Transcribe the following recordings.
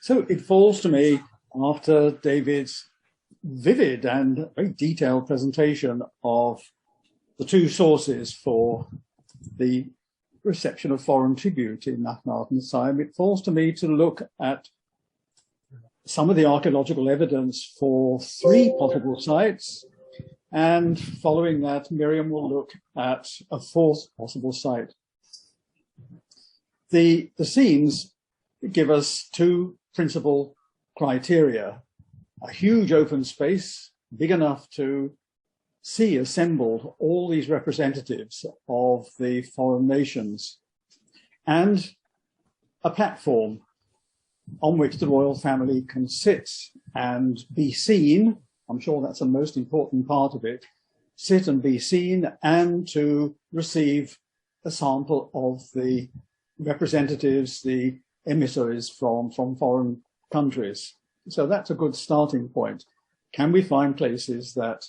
So it falls to me, after David's vivid and very detailed presentation of the two sources for the reception of foreign tribute in Akhenaten's time, it falls to me to look at some of the archaeological evidence for three possible sites, and following that, Miriam will look at a fourth possible site. The scenes give us two principal criteria: a huge open space, big enough to see assembled all these representatives of the foreign nations, and a platform on which the royal family can sit and be seen. I'm sure that's the most important part of it: sit and be seen, and to receive a sample of the representatives, the emissaries from foreign countries. So that's a good starting point. Can we find places that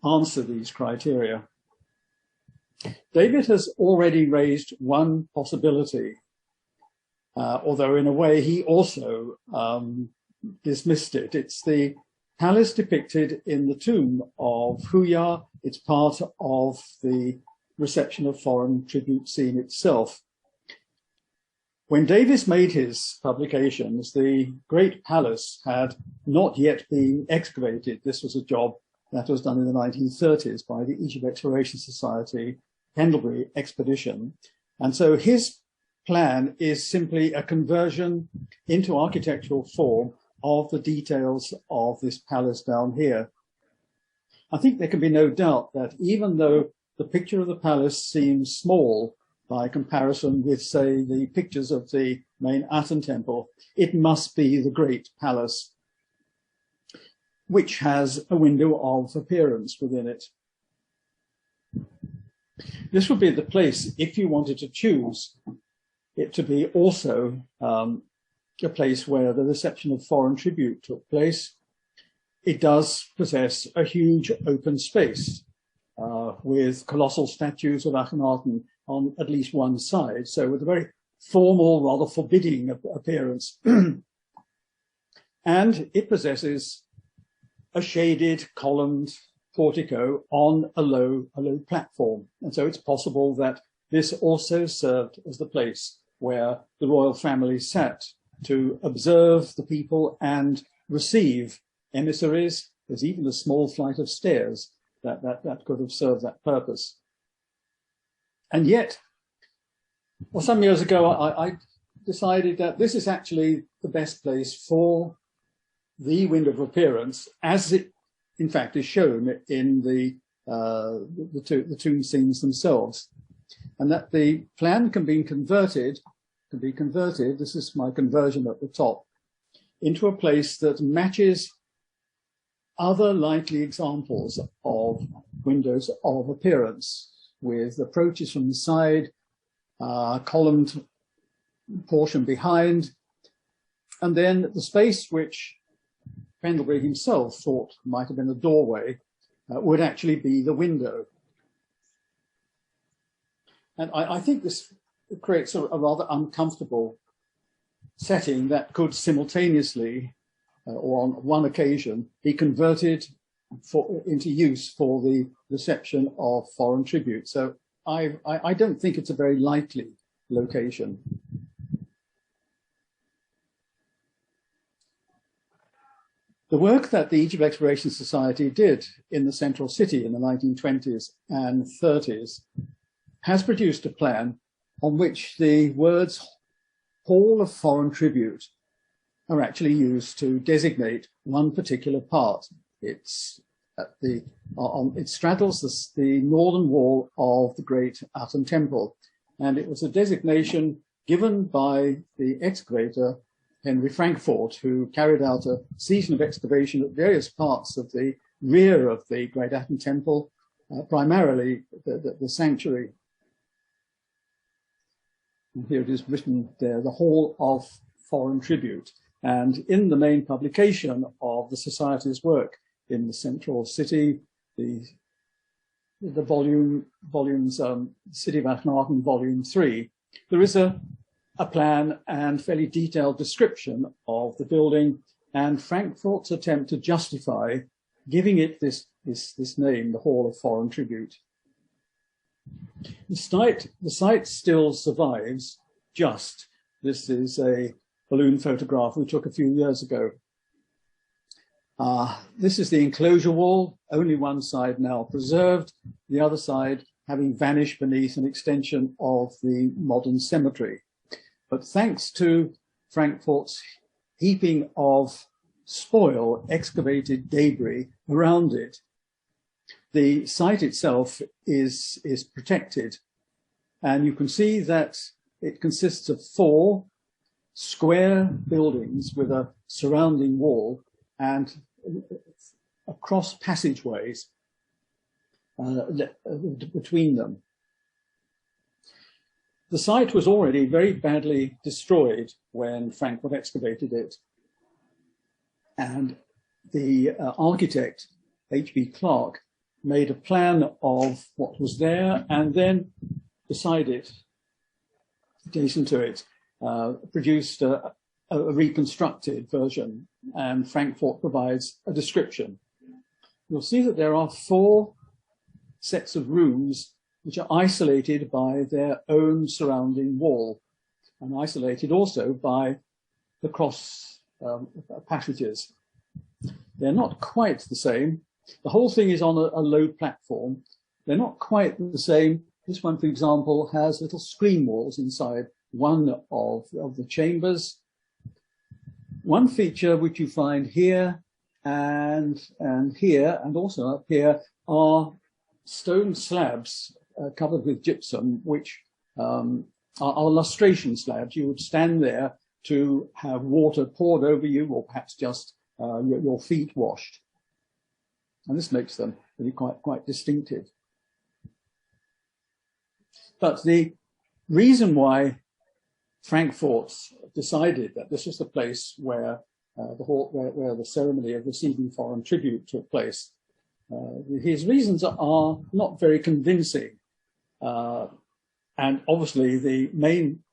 answer these criteria? David has already raised one possibility, although in a way he also dismissed it. It's the palace depicted in the tomb of Huya. It's part of the reception of foreign tribute scene itself. When Davis made his publications, the great palace had not yet been excavated. This was a job that was done in the 1930s by the Egypt Exploration Society Pendlebury expedition. And so his plan is simply a conversion into architectural form of the details of this palace down here. I think there can be no doubt that even though the picture of the palace seems small by comparison with, say, the pictures of the main Aten temple, it must be the great palace, which has a window of appearance within it. This would be the place, if you wanted to choose it to be also a place where the reception of foreign tribute took place. It does possess a huge open space with colossal statues of Akhenaten on at least one side, so with a very formal, rather forbidding appearance. And it possesses a shaded, columned portico on a low platform. And so it's possible that this also served as the place where the royal family sat to observe the people and receive emissaries. There's even a small flight of stairs that could have served that purpose. And yet, well, some years ago, I decided that this is actually the best place for the window of appearance, as it, in fact, is shown in the tomb scenes themselves, and that the plan can be converted. This is my conversion at the top, into a place that matches other likely examples of windows of appearance, with approaches from the side, columned portion behind, and then the space which Pendlebury himself thought might have been a doorway would actually be the window. And I think this creates a rather uncomfortable setting that could simultaneously, or on one occasion, be converted into use for the reception of foreign tribute. So I don't think it's a very likely location. The work that the Egypt Exploration Society did in the central city in the 1920s and 30s has produced a plan on which the words Hall of Foreign Tribute are actually used to designate one particular part. It straddles the northern wall of the great Aten temple, and it was a designation given by the excavator Henry Frankfort, who carried out a season of excavation at various parts of the rear of the great Aten temple, primarily the sanctuary. And here it is written there, the Hall of Foreign Tribute. And in the main publication of the Society's work in the central city, the volumes, City of Akhenaten, Volume 3, there is a a plan and fairly detailed description of the building, and Frankfort's attempt to justify giving it this name, the Hall of Foreign Tribute. The site still survives, just. This is a balloon photograph we took a few years ago. This is the enclosure wall, only one side now preserved, the other side having vanished beneath an extension of the modern cemetery. But thanks to Frankfort's heaping of spoil, excavated debris around it, the site itself is protected. And you can see that it consists of 4 square buildings with a surrounding wall and across passageways between them. The site was already very badly destroyed when Frankfort excavated it, and the architect, H.B. Clark, made a plan of what was there, and then beside it, adjacent to it, produced a reconstructed version, and Frankfort provides a description. You'll see that there are 4 sets of rooms which are isolated by their own surrounding wall, and isolated also by the cross passages. They're not quite the same. The whole thing is on a low platform. They're not quite the same. This one, for example, has little screen walls inside one of the chambers. One feature which you find here and here and also up here are stone slabs covered with gypsum, which are lustration slabs. You would stand there to have water poured over you, or perhaps just your feet washed. And this makes them really quite distinctive. But the reason why Frankfort decided that this was the place where where the ceremony of receiving foreign tribute took place, his reasons are not very convincing. And obviously the main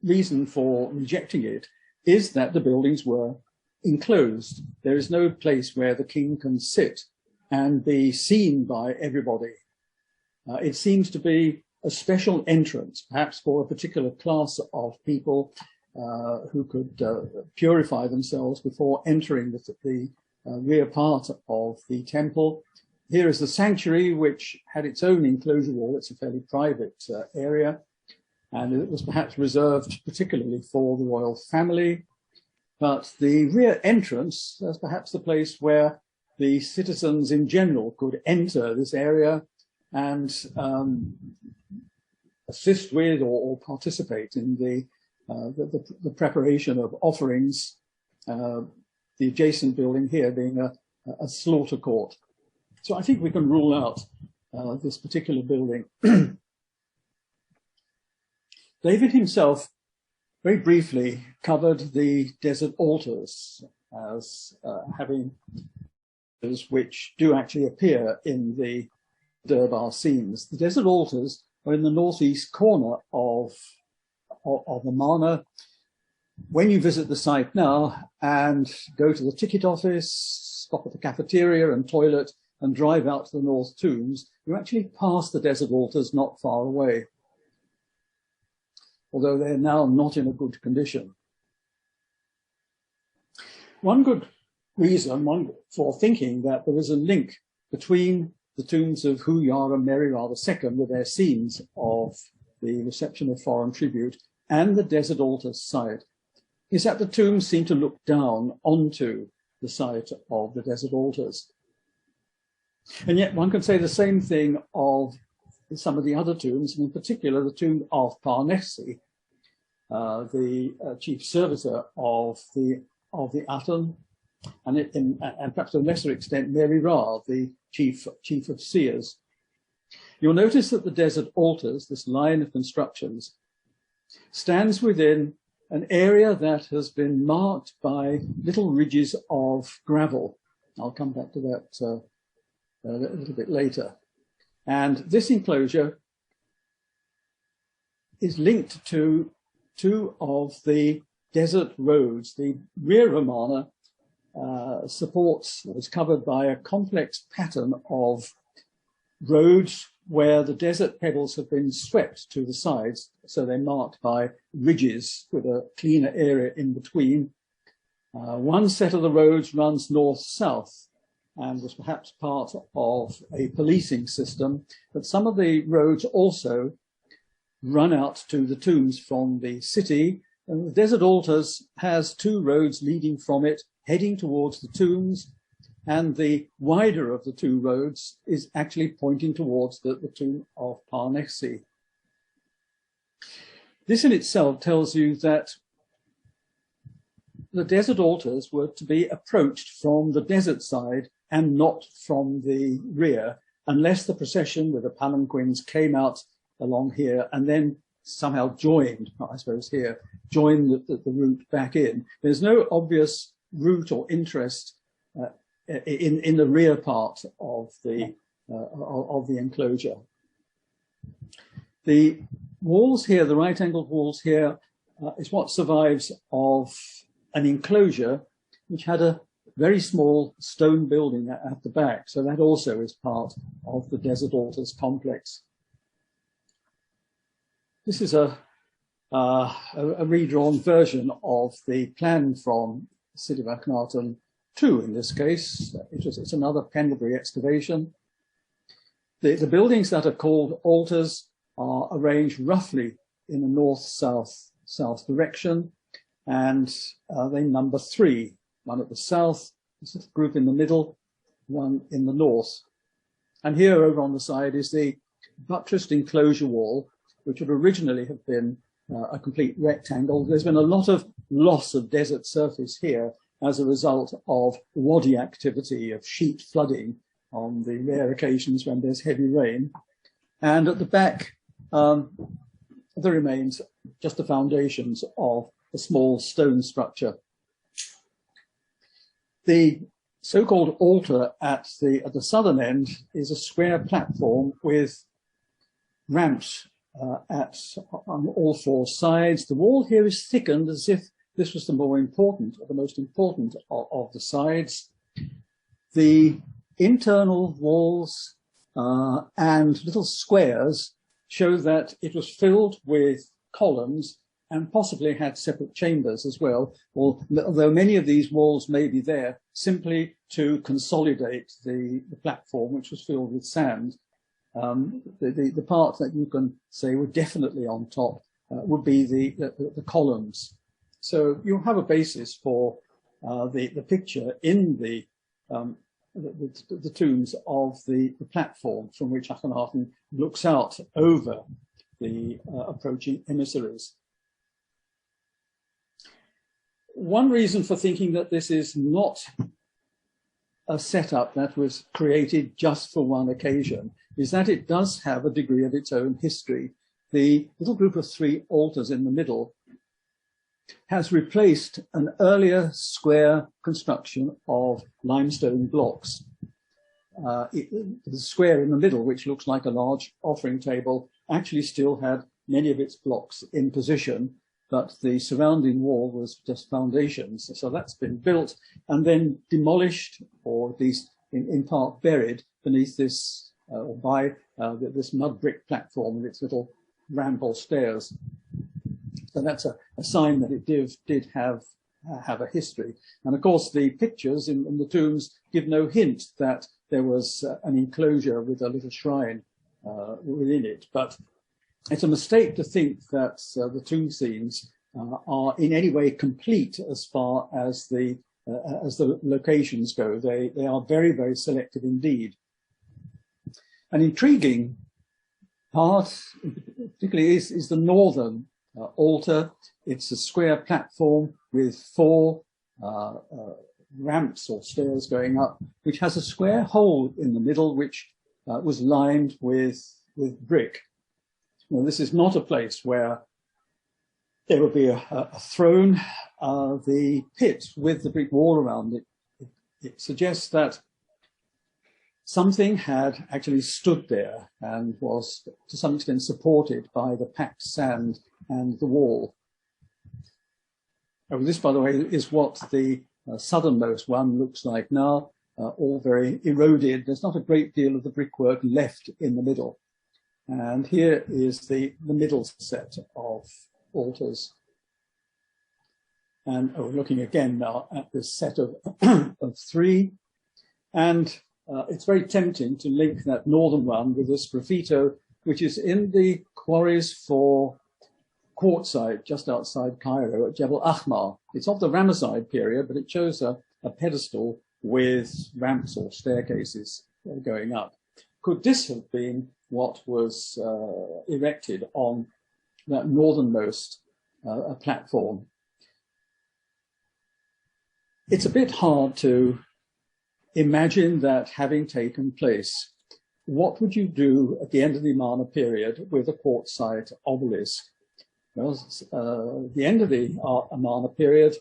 reason for rejecting it is that the buildings were enclosed. There is no place where the king can sit and be seen by everybody. It seems to be a special entrance, perhaps for a particular class of people who could purify themselves before entering the rear part of the temple. Here is the sanctuary, which had its own enclosure wall. It's a fairly private area, and it was perhaps reserved particularly for the royal family. But the rear entrance is perhaps the place where the citizens in general could enter this area and assist with or participate in the preparation of offerings, the adjacent building here being a slaughter court. So I think we can rule out this particular building. David himself very briefly covered the desert altars as having which do actually appear in the Durbar scenes. The desert altars are in the northeast corner of Amarna. When you visit the site now and go to the ticket office, stop at the cafeteria and toilet and drive out to the North Tombs, you actually pass the desert altars not far away, although they're now not in a good condition. One good reason for thinking that there is a link between the tombs of Huyar and Merirar II with their scenes of the reception of foreign tribute and the desert altar site is that the tombs seem to look down onto the site of the desert altars. And yet one can say the same thing of some of the other tombs, and in particular the tomb of Parnesi, the chief servitor of the Aten, and perhaps to a lesser extent Merirar, the chief of seers. You'll notice that the desert altars, this line of constructions, stands within an area that has been marked by little ridges of gravel. I'll come back to that a little bit later. And this enclosure is linked to two of the desert roads. The rear Romana is covered by a complex pattern of roads where the desert pebbles have been swept to the sides, so they're marked by ridges with a cleaner area in between. One set of the roads runs north-south and was perhaps part of a policing system, but some of the roads also run out to the tombs from the city. And the Desert Altars has two roads leading from it, heading towards the tombs, and the wider of the two roads is actually pointing towards the tomb of Parnassi. This in itself tells you that the Desert Altars were to be approached from the desert side and not from the rear, unless the procession with the palanquins came out along here and then somehow joined, I suppose here, joined the route back in. There's no obvious route or interest in the rear part of the enclosure. The walls here, the right-angled walls here, is what survives of an enclosure which had a very small stone building at the back. So that also is part of the Desert Altars complex. This is a redrawn version of the plan from City of Akhenaten II in this case. It's another Pendlebury excavation. The buildings that are called altars are arranged roughly in a north-south direction, and they number three, one at the south, this is a group in the middle, one in the north. And here over on the side is the buttressed enclosure wall, which would originally have been a complete rectangle. There's been a lot of loss of desert surface here as a result of wadi activity, of sheet flooding on the rare occasions when there's heavy rain. And at the back, there remains just the foundations of a small stone structure. The so-called altar at the southern end is a square platform with ramps on all four sides. The wall here is thickened as if this was the more important, or the most important of the sides. The internal walls and little squares show that it was filled with columns and possibly had separate chambers as well, although many of these walls may be there simply to consolidate the platform, which was filled with sand. The part that you can say were definitely on top would be the columns. So you'll have a basis for the picture in the tombs of the platform from which Akhenaten looks out over the approaching emissaries. One reason for thinking that this is not a setup that was created just for one occasion is that it does have a degree of its own history. The little group of three altars in the middle has replaced an earlier square construction of limestone blocks. The square in the middle, which looks like a large offering table, actually still had many of its blocks in position, but the surrounding wall was just foundations. So that's been built and then demolished, or at least in part buried beneath this, or by this mud brick platform with its little ramp or stairs. So that's a sign that it did have a history. And of course, the pictures in the tombs give no hint that there was an enclosure with a little shrine within it. But it's a mistake to think that the tomb scenes are in any way complete as far as the locations go. They are very, very selective indeed. An intriguing part, particularly, is the northern altar. It's a square platform with four ramps or stairs going up, which has a square hole in the middle, which was lined with brick. Well, this is not a place where there would be a throne. The pit with the brick wall around it suggests that something had actually stood there and was to some extent supported by the packed sand and the wall. Oh, this, by the way, is what the southernmost one looks like now, all very eroded. There's not a great deal of the brickwork left in the middle. And here is the middle set of altars. And we're looking again now at this set of, of three. And it's very tempting to link that northern one with this graffito, which is in the quarries for quartzite just outside Cairo at Jebel Ahmar. It's of the Ramesside period, but it shows a pedestal with ramps or staircases going up. Could this have been what was erected on that northernmost platform? It's a bit hard to imagine that having taken place. What would you do at the end of the Amarna period with a quartzite obelisk? Well, the end of the Amarna period,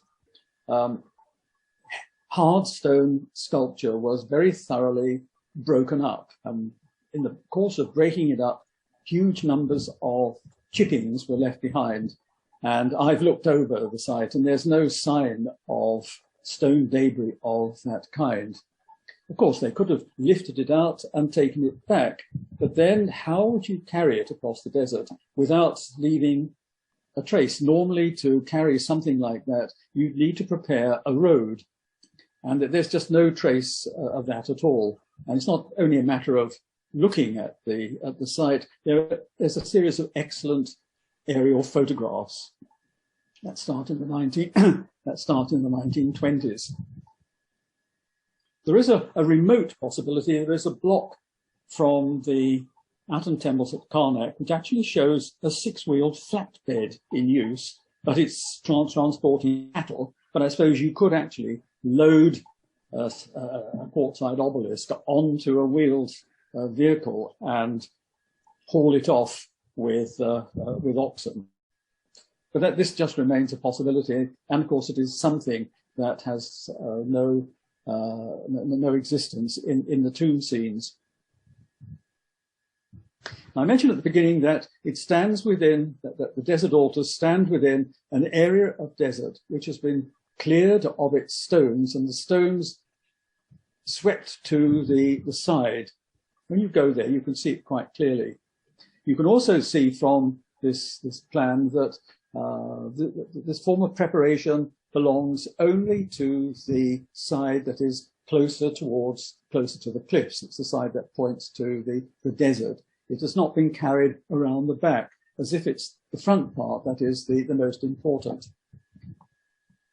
hard stone sculpture was very thoroughly broken up. In the course of breaking it up, huge numbers of chippings were left behind. And I've looked over the site and there's no sign of stone debris of that kind. Of course, they could have lifted it out and taken it back, but then how would you carry it across the desert without leaving a trace? Normally, to carry something like that, you need to prepare a road, and there's just no trace of that at all. And it's not only a matter of looking at the site. There's a series of excellent aerial photographs that start in the 1920s. There is a remote possibility. There is a block from the Aten temples at Karnak, which actually shows a six-wheeled flatbed in use, but it's transporting cattle. But I suppose you could actually load a quartzite obelisk onto a wheeled vehicle and haul it off with oxen. But this just remains a possibility, and of course it is something that has no existence in the tomb scenes. I mentioned at the beginning that it stands within, that the desert altars stand within an area of desert which has been cleared of its stones, and the stones swept to the side. When you go there, you can see it quite clearly. You can also see from this plan that this form of preparation belongs only to the side that is closer to the cliffs. It's the side that points to the desert. It has not been carried around the back, as if it's the front part that is the most important.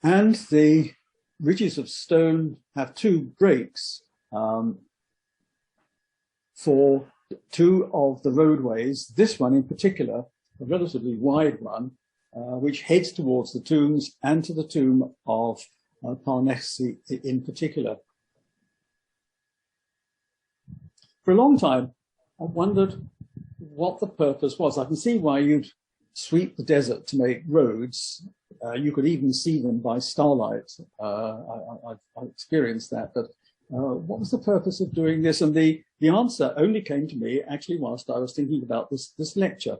And the ridges of stone have two breaks for two of the roadways. This one in particular, a relatively wide one, which heads towards the tombs and to the tomb of Parnassi in particular. For a long time, I've wondered what the purpose was. I can see why you'd sweep the desert to make roads. You could even see them by starlight. I've experienced that, but what was the purpose of doing this? And the answer only came to me actually whilst I was thinking about this lecture.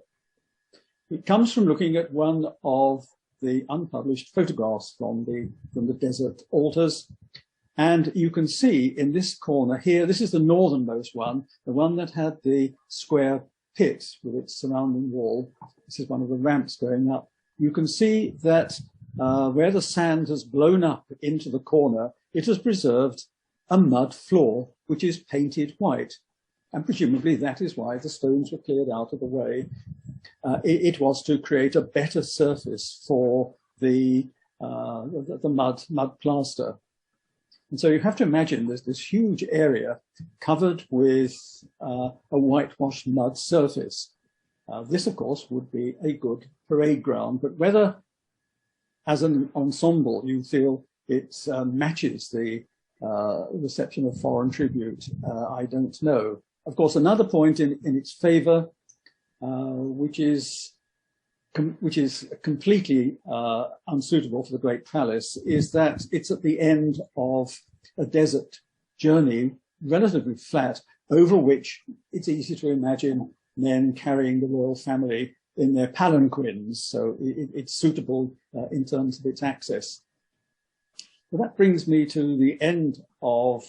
It comes from looking at one of the unpublished photographs from the desert altars. And you can see in this corner here, this is the northernmost one, the one that had the square pit with its surrounding wall. This is one of the ramps going up. You can see that where the sand has blown up into the corner, it has preserved a mud floor, which is painted white. And presumably that is why the stones were cleared out of the way. It was to create a better surface for the mud plaster. And so you have to imagine there's this huge area covered with a whitewashed mud surface. This, of course, would be a good parade ground, but whether as an ensemble you feel it matches the reception of foreign tribute, I don't know. Of course, another point in its favor, which is completely unsuitable for the Great Palace, is that it's at the end of a desert journey, relatively flat, over which it's easy to imagine men carrying the royal family in their palanquins, so it's suitable in terms of its access. Well, that brings me to the end of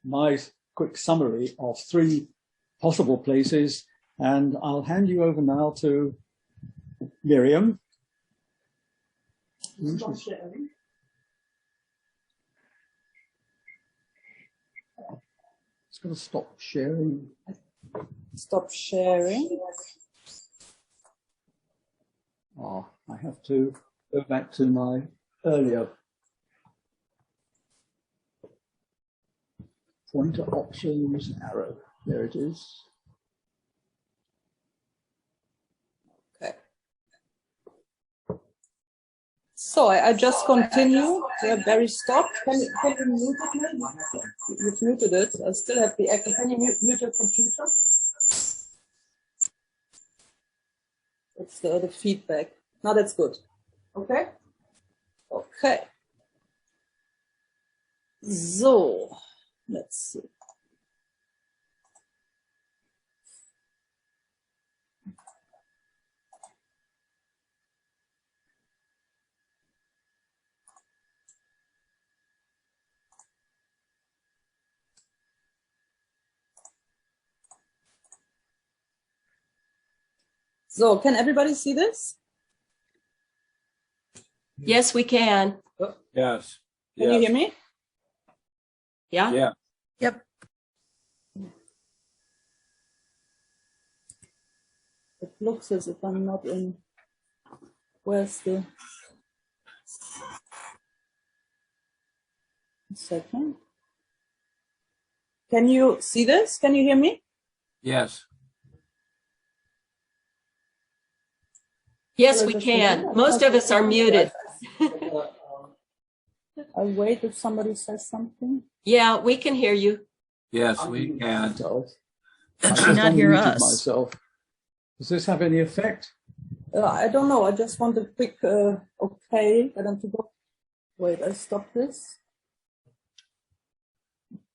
my quick summary of 3 possible places, and I'll hand you over now to Miriam. Stop sharing. It's going to stop sharing. Stop sharing. Oh, I have to go back to my earlier pointer options arrow. There it is. Okay. So I just continue. Barry stopped. Can you mute it? You've muted it. I still have the echo. Can you mute your computer? It's the feedback. Now that's good. Okay. Okay. So let's see. So can everybody see this? Yes, we can. Yes. Can you hear me? Yeah? Yeah. Yep. It looks as if I'm not in. Where's the? A second. Can you see this? Can you hear me? Yes. Yes, we can. Most of us are muted. I wait if somebody says something. Yeah, we can hear you. Yes, we can. I Can not hear unmuted us. myself. Does this have any effect? I don't know. I just want a quick okay. I don't go. Wait, I stop this.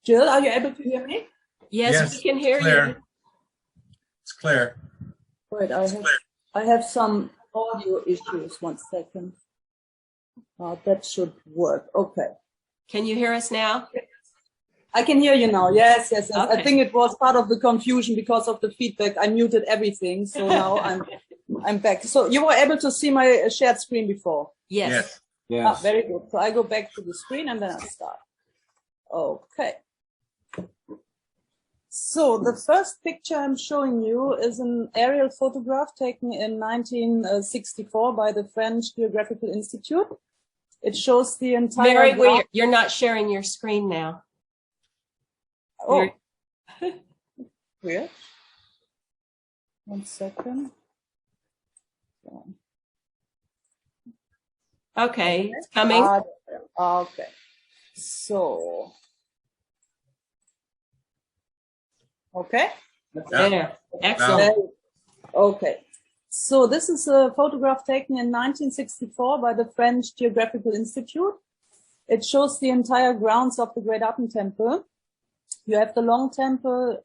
Jill, are you able to hear me? Yes, we can hear clear. you. It's clear. Wait, I have some audio issues. 1 second. That should work. Okay. Can you hear us now? I can hear you now. Yes, yes, yes. Okay. I think it was part of the confusion because of the feedback. I muted everything, so now I'm back. So you were able to see my shared screen before? Yes. Yes. Very good. So I go back to the screen and then I start. Okay. So the first picture I'm showing you is an aerial photograph taken in 1964 by the French Geographical Institute. It shows the entire... Mary, you're not sharing your screen now. Oh, weird. 1 second. Okay, it's coming. Okay. So... Okay. There. Excellent. Okay. So this is a photograph taken in 1964 by the French Geographical Institute. It shows the entire grounds of the Great Aten Temple. You have the long temple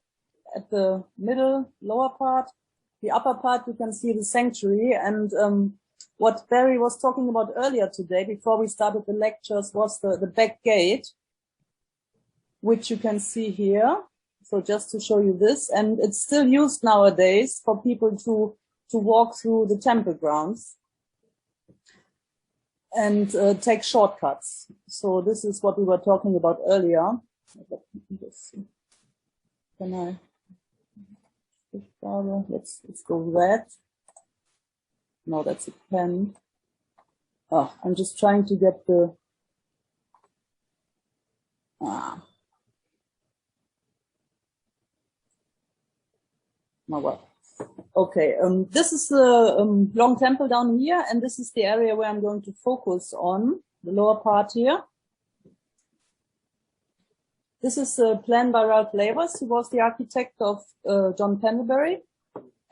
at the middle, lower part. The upper part, you can see the sanctuary. And what Barry was talking about earlier today, before we started the lectures, was the back gate, which you can see here. So just to show you this, and it's still used nowadays for people to walk through the temple grounds and take shortcuts. So this is what we were talking about earlier. Can I? Let's go red. No, that's a pen. Oh, I'm just trying to get the. Oh, well. Okay, this is the long temple down here, and this is the area where I'm going to focus on, the lower part here. This is a plan by Ralph Lavers, who was the architect of John Pendlebury.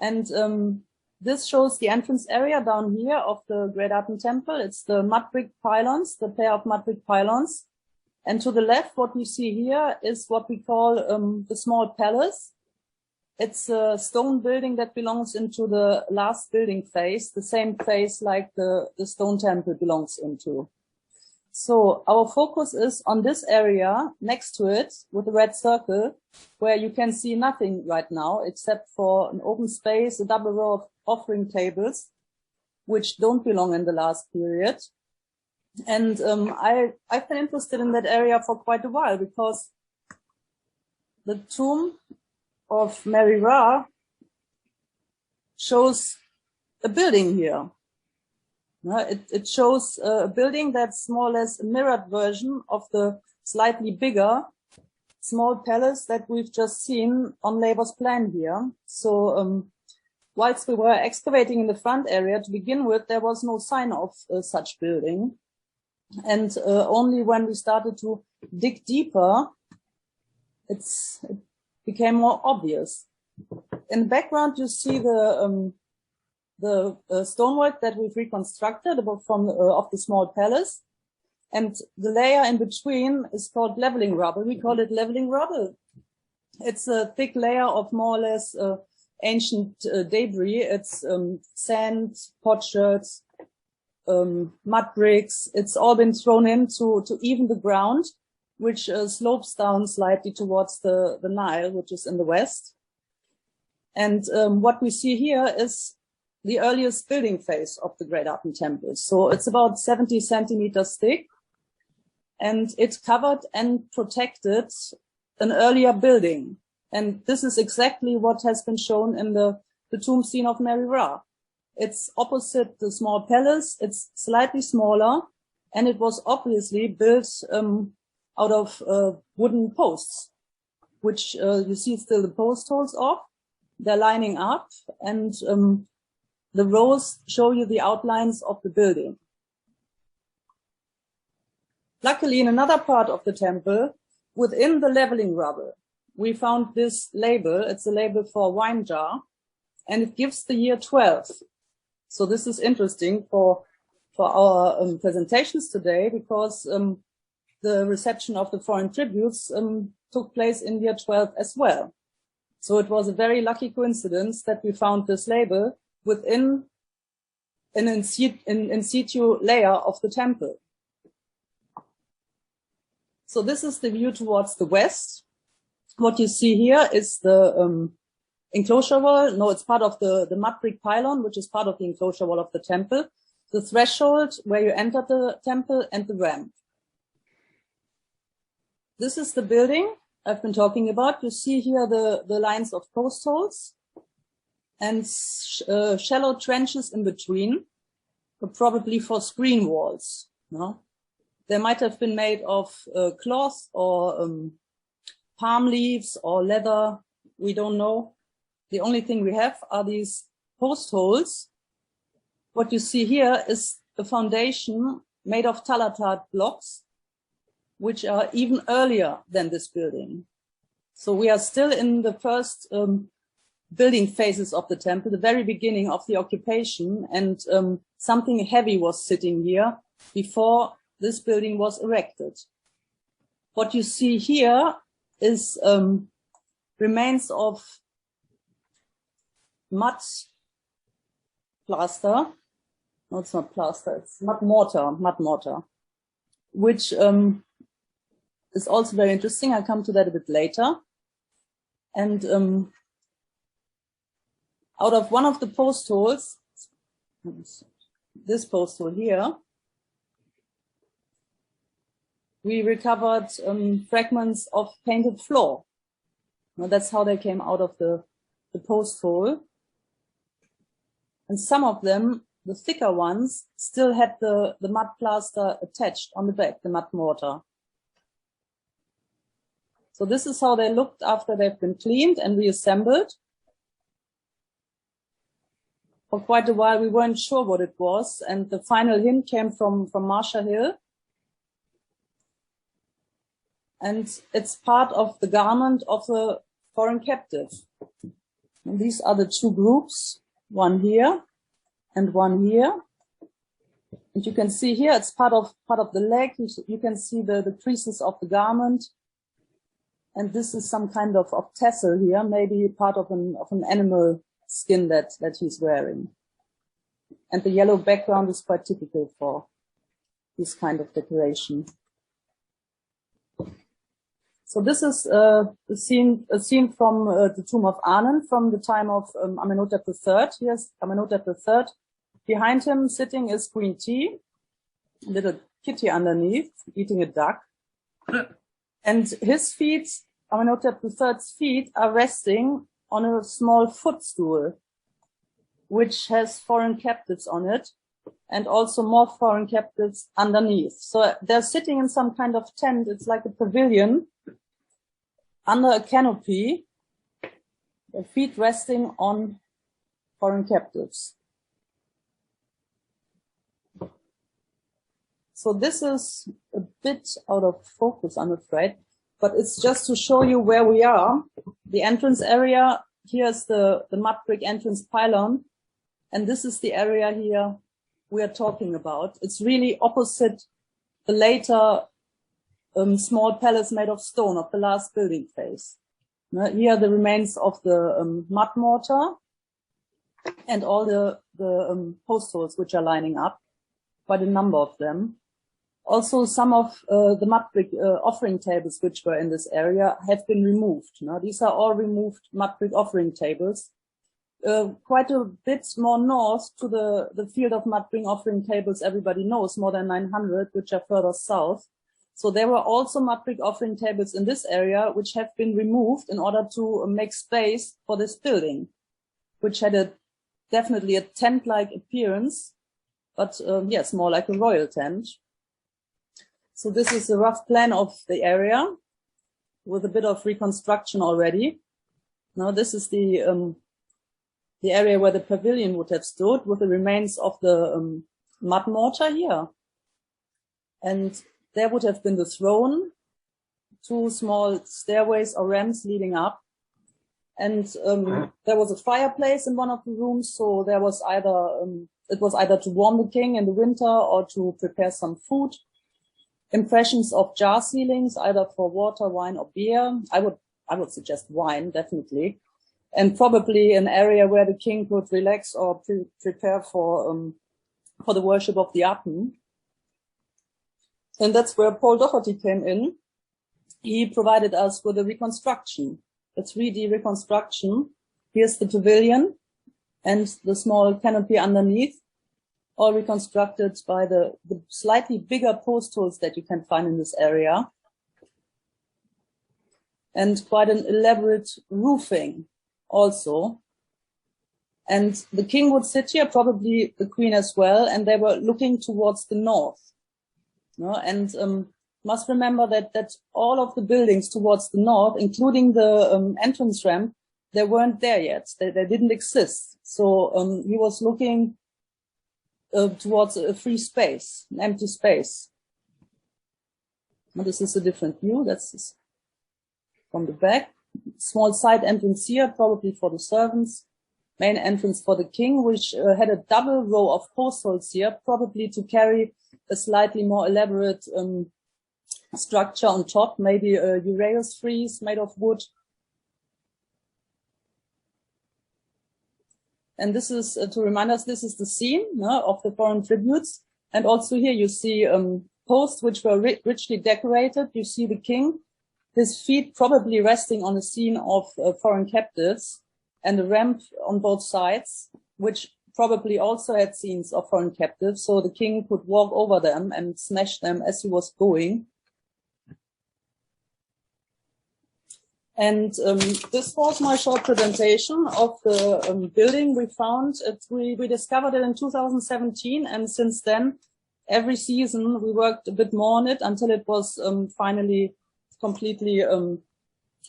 And this shows the entrance area down here of the Great Aten Temple. It's the mud brick pylons, the pair of mud brick pylons. And to the left, what we see here is what we call the small palace. It's a stone building that belongs into the last building phase, the same phase like the stone temple belongs into. So our focus is on this area next to it with the red circle, where you can see nothing right now except for an open space, a double row of offering tables, which don't belong in the last period. And I've been interested in that area for quite a while because the tomb of Mary Ra shows a building here. It shows a building that's more or less a mirrored version of the slightly bigger small palace that we've just seen on Labour's plan here. So whilst we were excavating in the front area to begin with, there was no sign of such building. And only when we started to dig deeper, it became more obvious. In the background, you see the stonework that we've reconstructed from of the small palace, and the layer in between is called leveling rubble. We call it leveling rubble. It's a thick layer of more or less ancient debris. It's sand, potsherds, mud bricks. It's all been thrown in to even the ground, which slopes down slightly towards the Nile, which is in the west. And what we see here is the earliest building phase of the Great Aten Temple. So it's about 70 centimeters thick, and it covered and protected an earlier building. And this is exactly what has been shown in the tomb scene of Mary Ra. It's opposite the small palace. It's slightly smaller, and it was obviously built out of wooden posts, which you see still the post holes of. They're lining up, and the rows show you the outlines of the building. Luckily, in another part of the temple, within the leveling rubble, we found this label. It's a label for a wine jar, and it gives the year 12. So this is interesting for our presentations today, because the reception of the foreign tributes took place in year 12 as well. So it was a very lucky coincidence that we found this label within an in situ layer of the temple. So this is the view towards the west. What you see here is the enclosure wall. No, it's part of the mud brick pylon, which is part of the enclosure wall of the temple, the threshold where you enter the temple, and the ramp. This is the building I've been talking about. You see here the lines of post holes and shallow trenches in between, but probably for screen walls. No? They might have been made of cloth or palm leaves or leather. We don't know. The only thing we have are these post holes. What you see here is a foundation made of talatat blocks, which are even earlier than this building. So we are still in the first building phases of the temple, the very beginning of the occupation, and something heavy was sitting here before this building was erected. What you see here is remains of mud plaster. No, it's not plaster, it's mud mortar, which is also very interesting. I'll come to that a bit later. And out of one of the post holes, this post hole here, we recovered fragments of painted floor. Now, that's how they came out of the post hole. And some of them, the thicker ones, still had the mud plaster attached on the back, the mud mortar. So this is how they looked after they've been cleaned and reassembled. For quite a while, we weren't sure what it was, and the final hint came from Marsha Hill. And it's part of the garment of the foreign captive. And these are the two groups, one here and one here. And you can see here, it's part of the leg. You can see the creases of the garment. And this is some kind of tassel here, maybe part of an animal skin that he's wearing. And the yellow background is quite typical for this kind of decoration. So this is a scene from the tomb of Anand from the time of Amenhotep III. Here's Amenhotep III. Behind him sitting is Queen T, a little kitty underneath, eating a duck. And his feet, Amenhotep III's feet, are resting on a small footstool, which has foreign captives on it, and also more foreign captives underneath. So they're sitting in some kind of tent. It's like a pavilion under a canopy, their feet resting on foreign captives. So this is a bit out of focus, I'm afraid, but it's just to show you where we are. The entrance area, here's the mud brick entrance pylon, and this is the area here we are talking about. It's really opposite the later small palace made of stone of the last building phase. Here are the remains of the mud mortar and all the post holes which are lining up, quite a number of them. Also, some of the mud brick offering tables which were in this area have been removed. These are all removed mud brick offering tables. Quite a bit more north to the field of mud brick offering tables everybody knows, more than 900, which are further south. So there were also mud brick offering tables in this area which have been removed in order to make space for this building, which had definitely a tent-like appearance, but yes, more like a royal tent. So this is a rough plan of the area with a bit of reconstruction already. Now this is the area where the pavilion would have stood with the remains of the mud mortar here. And there would have been the throne, two small stairways or ramps leading up. And there was a fireplace in one of the rooms, so there was it was either to warm the king in the winter or to prepare some food. Impressions of jar ceilings, either for water, wine, or beer. I would suggest wine, definitely. And probably an area where the king could relax or prepare for the worship of the Aten. And that's where Paul Doherty came in. He provided us with a reconstruction. A 3D reconstruction. Here's the pavilion and the small canopy underneath, all reconstructed by the slightly bigger post holes that you can find in this area. And quite an elaborate roofing also. And the king would sit here, probably the queen as well, and they were looking towards the north. And must remember that all of the buildings towards the north, including the entrance ramp, they weren't there yet. They didn't exist. So he was looking towards a free space, an empty space. Now, this is a different view. That's from the back. Small side entrance here, probably for the servants. Main entrance for the king, which had a double row of post holes here, probably to carry a slightly more elaborate structure on top, maybe a Uraeus frieze made of wood. And this is, to remind us, this is the scene of the foreign tributes. And also here you see posts which were richly decorated. You see the king, his feet probably resting on a scene of foreign captives, and a ramp on both sides, which probably also had scenes of foreign captives, so the king could walk over them and smash them as he was going. And this was my short presentation of the building we found. We discovered it in 2017, and since then, every season we worked a bit more on it until it was finally completely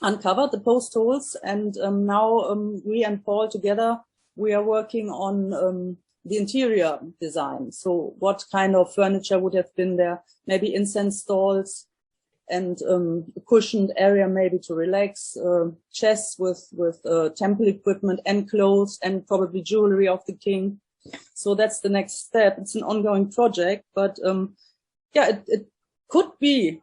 uncovered, the post holes. And now we and Paul together, we are working on the interior design. So what kind of furniture would have been there? Maybe incense stalls and a cushioned area maybe to relax, chests with temple equipment and clothes and probably jewelry of the king. So that's the next step. It's an ongoing project, but yeah, it could be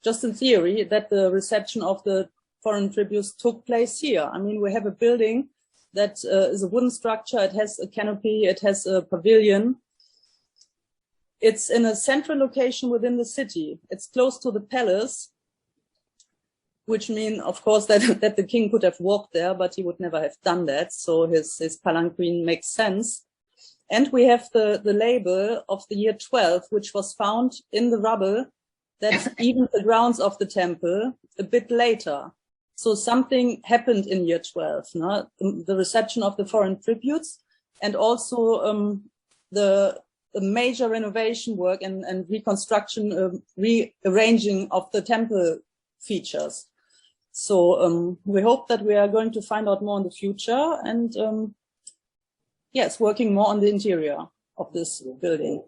just in theory, that the reception of the foreign tributes took place here. I mean, we have a building that is a wooden structure. It has a canopy. It has a pavilion. It's in a central location within the city. It's close to the palace, which means, of course, that the king could have walked there, but he would never have done that. So his palanquin makes sense. And we have the label of the year 12, which was found in the rubble that even the grounds of the temple a bit later. So something happened in year 12, no? The reception of the foreign tributes, and also the major renovation work and reconstruction, rearranging of the temple features. So we hope that we are going to find out more in the future, and yes, working more on the interior of this building.